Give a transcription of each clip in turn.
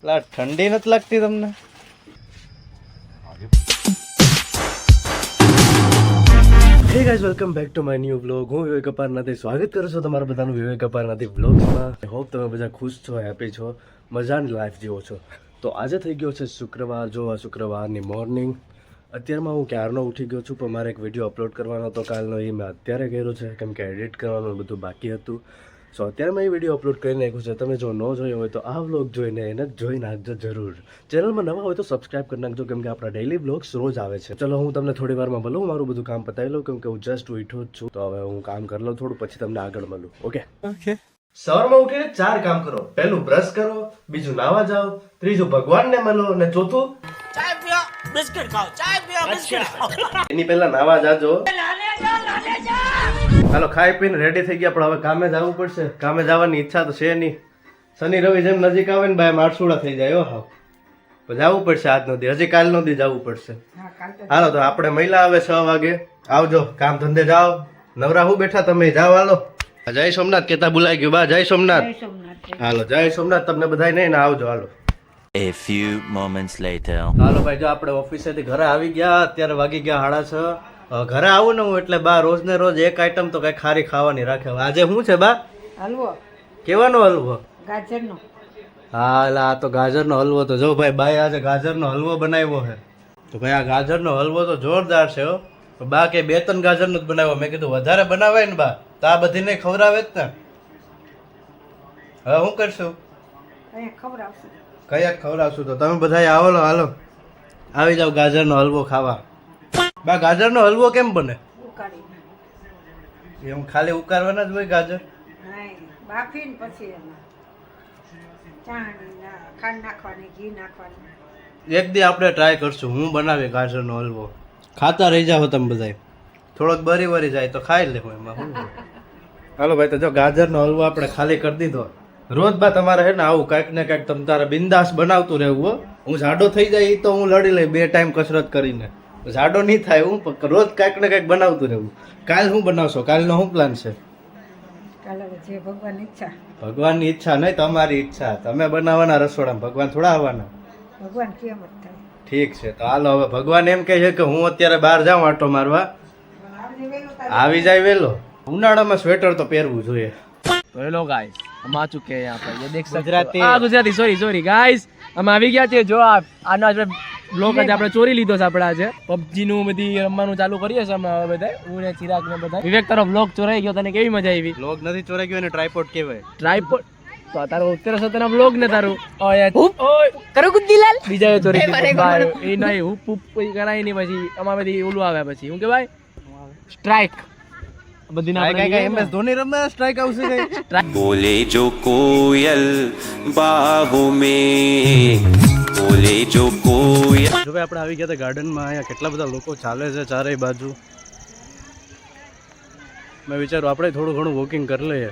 લા ઠંડી નથી લાગતી તમને? Hey guys, welcome back to my new vlog. હું વિવેક અપારનાથી સ્વાગત કરું છું તમારા બધાનું વિવેક અપારનાથી વ્લોગમાં. આઈ હોપ તમે બધા ખુશ છો, હેપી છો, મજાની લાઈફ જીવો છો. તો આજે થઈ ગયો છે શુક્રવાર. જો આ શુક્રવારની મોર્નિંગ અત્યારમાં હું ક્યારનો ઉઠી ગયો છું, પણ મારે એક વિડીયો અપલોડ કરવાનો હતો કાલનો, એ મેં અત્યારે કર્યો છે કેમ કે એડિટ કરવાનું બધું બાકી હતું. સો અત્યારે મેં એ વિડીયો અપલોડ કરી નાખ્યું છે. તમે જો ન જોયો હોય તો આ વ્લોગ જોઈને એને જોઈ નાખજો જરૂર. ચેનલમાં નવા હોય તો સબસ્ક્રાઇબ કરી નાખજો કેમ કે આપણા ડેઇલી વ્લોગ્સ રોજ આવે છે. ચલો હું તમને થોડી વારમાં મળું, મારું બધું કામ પતાવી લઉં કેમ કે હું જસ્ટ ઉઠ્યો જ છું. તો હવે હું કામ કરી લઉં થોડું, પછી તમને આગળ મળું. Okay okay. સવારમાં ઉઠીને 4 કામ કરો. પહેલું બ્રશ કરો, બીજું નાવા જાઓ, ત્રીજું ભગવાનને મળો અને ચોથું ચાય પીઓ, બિસ્કિટ ખાઓ. ચાય પીઓ, બિસ્કિટ ખાઓ. એની પહેલા નાવા જાજો. હાલો ખાઈ પીને રેડી થઈ ગયા, પણ હવે કામે જવું પડશે. કામે જવાની ઈચ્છા તો છે નહીં. શનિ રવિ જેમ નજીક આવે ને ભાઈ મારસુડા થઈ જાય. હાવ પણ જવું પડશે આજનો દી, હજી કાલનો દી જવું પડશે. હાલો તો આપણે મહિલા આવે 6 વાગે આવજો. કામ ધંધે જાઓ. નવરા હું બેઠા, તમે જાઓ. હાલો જય સોમનાથ કેતા બોલાઈ ગયું. બા જય સોમનાથ. હાલો જય સોમનાથ તમને બધાય નહીં ને આવજો. હાલો. A few moments later. હાલો ભાઈ, જો આપણે ઓફિસેથી ઘરે આવી ગયા. અત્યારે વાગી ગયા 6:30. ઘરે આવું ને હું એટલે બા રોજ ને રોજ એક આઈટમ તો કઈ ખારી ખાવાની રાખે. આજે શું છે બા? હલવો. કેવાનો હલવો? ગાજરનો. હા એટલે આ તો ગાજરનો હલવો. તો જો ભાઈ બાએ આજે ગાજરનો હલવો બનાવ્યો છે. તો ભાઈ આ ગાજરનો હલવો તો જોરદાર છે હો. બા કે 2-3 ગાજરનો જ બનાવ્યો. મેં કીધું વધારે બનાવાય ને બા તો આ બધી નહીં ખવડાવે જ ને. હવે શું કરશું? કયા ખવડાવશું? તો તમે બધા આવો. હાલો આવી જાવ ગાજરનો હલવો ખાવા. બા ગાજરનો હલવો કેમ બને? એમ ખાલી ઉકાળવાના જ હોય ગાજર? બાફીને પછી ખાંડ નાખવાની, ઘી નાખવાનું. એક દી આપણે ટ્રાય કરશું. હું બનાવી ગાજરનો હલવો. ખાતા રહી જાઓ તમે બધા. થોડોક બરી વરી જાય તો ખાઈ લેવું એમાં શું. હાલો ભાઈ, તો જો ગાજરનો હલવો આપણે ખાલી કરી દીધો. રોજ બા તમારે હે ને આવું કાંઈક ને કાંઈક તમે તારે બિંદાસ બનાવતું રહેવું. હું જાડો થઈ જાય તો હું લડી લઈ 2 ટાઈમ કસરત કરીને. જાડો નહીં થાય હું, રોજ કાંઈક ને કાંઈક બનાવતું રહેવું. કાલ શું બનાવશો? કાલનો શું પ્લાન છે? જે ભગવાનની ઈચ્છા. ભગવાનની ઈચ્છા નહીં, તમારી ઈચ્છા. તમે બનાવવાના રસોડામાં, ભગવાન થોડા આવવાના. ભગવાન કેમ જ થાય. ઠીક છે તો હાલો. હવે ભગવાન એમ કહે છે કે હું અત્યારે બહાર જાઉં આટો મારવા, આવી જાય વેલો. ઉનાળામાં સ્વેટર તો પહેરવું જોઈએ. तो हेलो गाइस, हम आ चुके हैं यहाँ पर. ये देख सकते हो. हाँ गुजराती, सॉरी गाइस, हम આવી ગયા છે. જો આનો આજે બ્લોગ આજે આપણે ચોરી લીધો છે. આપણે આજે PUBG નું બધી રમવાનું ચાલુ કરીએ છીએ અમે હવે બધા. હું ને ચિરાગ ને બધા. વિવેક તારો બ્લોગ ચોરાઈ ગયો, તને કેવી મજા આવી? બ્લોગ નથી ચોરાઈ ગયો ને ટ્રાયપોડ કહેવાય. ટ્રાયપોડ તો તારો ઉત્તર સતના બ્લોગ ને તારું ઓય કરો ગુદ્દીલાલ બીજા ચોરી દીધો. એ નહીં હુપ હુપ કોઈ કરાય નહીં. પછી અમાર બધી ઓલું આવે પછી હું કહેવાય સ્ટ્રાઇક. બધી ના કઈ MS ધોની રમે સ્ટ્રાઇક આવશે કઈ. बोले जो कोयल बाहों में, बोले जो कोयल. જો ભાઈ આપણે આવી ગયા હતા ગાર્ડનમાં. અહીંયા કેટલા બધા લોકો ચાલે છે ચારેય બાજુ. મેં વિચાર્યું આપણે થોડું ઘણું વોકિંગ કરી લઈએ,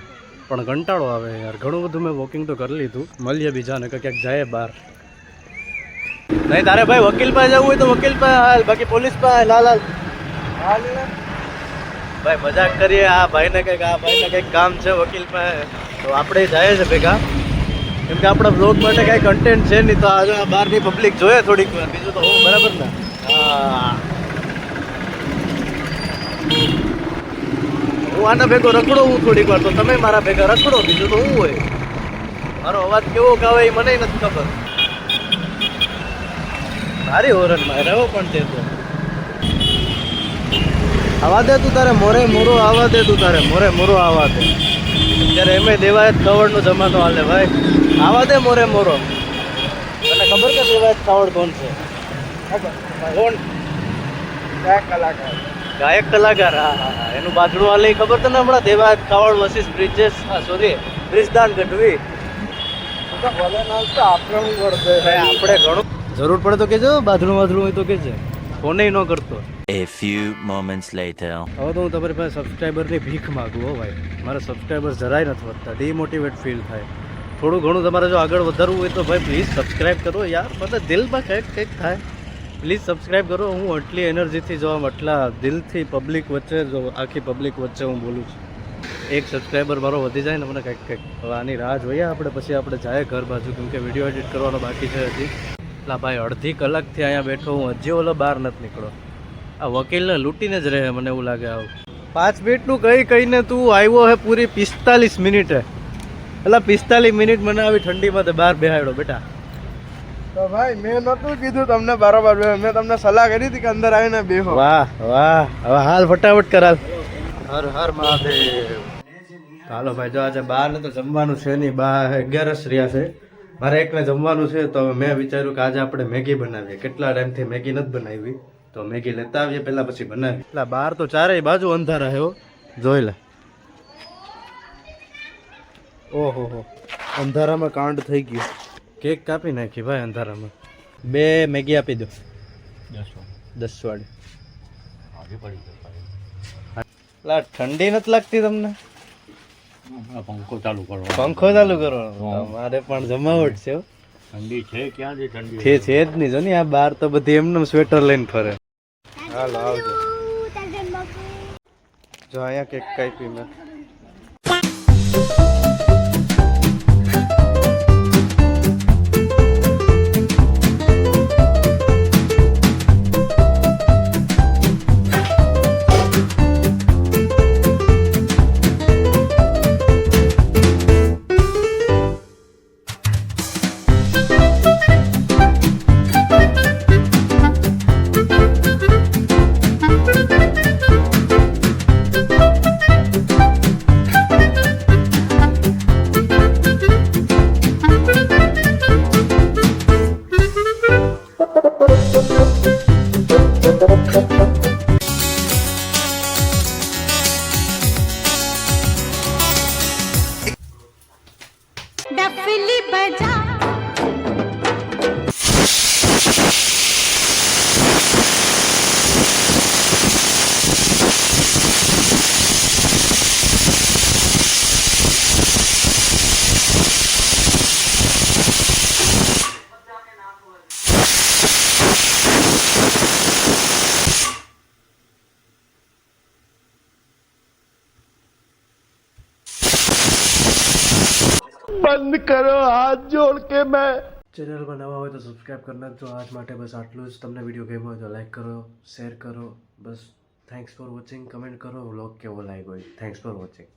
પણ કંટાળો આવે યાર. ઘણું બધું મેં વોકિંગ તો કરી લીધું. મળીએ બીજાને કે ક્યાંક જાય બહાર. નહીં તારે ભાઈ વકીલ પાસે જવું હોય તો વકીલ પાસે હાલ, બાકી પોલીસ પાસે હાલ. હાલ ભાઈ મજાક કરીએ. આ ભાઈને કંઈક કામ છે વકીલ પાસે, તો આપણે જાય છે ભેગા. કેમ કે આપણા બ્લોગ માટે કાંઈ કન્ટેન્ટ છે નહીં, તો આજે આ બહારની પબ્લિક જોઈએ થોડીક વાર. બીજું તો હું બરાબર ને. હા હું આના ભેગો રખડો હું થોડીક વાર, તો તમે મારા ભેગા રખડો. બીજું તો શું હોય. મારો અવાજ કેવો ગાવે એ મને નથી ખબર. ભારી હોરનમાં રહ્યો પણ તે તો આવા દે તું તારે મોરે મોરો આવા દે તું તારે મોરે મોરો આવા દે. અત્યારે એમે દેવાયત કવડનો જમાનો હાલે ભાઈ. આવા દે મોરે મોરો. તને ખબર કે દેવાયત કવડ કોણ છે? કોણ? ગાયક કલાકાર. હા એનું બાજણું હાલે ખબર તને હમણાં? દેવાયત કવડ વસીસ બ્રિજેશ, બ્રિજદાન ગઢવી. આપણે ઘણું જરૂર પડે તો કેજો. બાજણું હોય તો કેજે. ફોને ન કરતો. A few moments later. હવે તો હું તમારી પાસે સબસ્ક્રાઈબરની ભીખ માગું હો ભાઈ. મારા સબસ્ક્રાઈબર્સ જરાય નથી વધતા. ડિમોટિવેટ ફીલ થાય. થોડું ઘણું તમારે જો આગળ વધારવું હોય તો ભાઈ પ્લીઝ સબસ્ક્રાઈબ કરો યાર. બધા દિલમાં કંઈક થાય. પ્લીઝ સબસ્ક્રાઈબ કરો. હું આટલી એનર્જીથી જો આટલા દિલથી પબ્લિક વચ્ચે જો આખી પબ્લિક વચ્ચે હું બોલું છું. એક સબસ્ક્રાઈબર મારો વધી જાય ને મને કંઈક હવે આની રાહ જોઈએ આપણે, પછી આપણે જાય ઘર બાજુ, કેમ કે વિડીયો એડિટ કરવાનો બાકી છે હજી. એટલે ભાઈ અડધી કલાકથી અહીંયા બેઠો હું, હજી ઓલો બહાર નથી નીકળો. આ વકીલને લૂંટીને જ રહે મને એવું લાગે. આવું 5 મિનિટનું કહીને તું આવ્યો હે પૂરી 45 મિનિટે. એટલે 45 મિનિટ મને આવી ઠંડીમાં બહાર બેહાડ્યો બેટા. તો ભાઈ મેં નતું કીધું તમને બરાબર, મેં તમને સલાહ કરી હતી કે અંદર આવીને બેહો. વાહ વાહ, હવે હાલ ફટાફટ કરાલ. હર હર મહાદેવ. હાલો ભાઈ, જો આજે બહાર ને તો જમવાનું છે નહીં, 11 રહ્યા છે, મારે એકને જમવાનું છે. તો મેં વિચાર્યું કે આજે આપણે મેગી બનાવીએ. કેટલા ટાઈમથી મેગી નથી બનાવી, તો મેગી લેતા આવીએ પહેલા, પછી બનાવીએ. એટલે બહાર તો ચારેય બાજુ અંધારા છે, જોઈ લે. ઓહો હો, અંધારામાં કાંડ થઈ ગયું. કેક કાપી નાખી ભાઈ અંધારામાં. 2 મેગી આપી દો, 10 વાળી. ઠંડી નથી લાગતી તમને? પંખો ચાલુ કરવાનો. મારે પણ જમાવટ છે. ઠંડી છે ક્યાંથી? ઠંડી છે જ નહીં. જો ને આ બહાર તો બધી એમને સ્વેટર લઈને ફરે. હાલો આવજો. જો અહીંયા કેક કાપી મેં. डफली बजा બંધ કરો હાથ જોડ કે મેં. ચેનલમાં નવા હોય તો સબસ્ક્રાઈબ કરી નાખજો. આજ માટે બસ આટલું જ. તમને વિડીયો ગમ્યો હોય તો લાઈક કરો, શેર કરો. બસ થેન્ક્સ ફોર વોચિંગ. કમેન્ટ કરો વ્લોગ કેવો લાગ્યો હોય. Thanks for watching.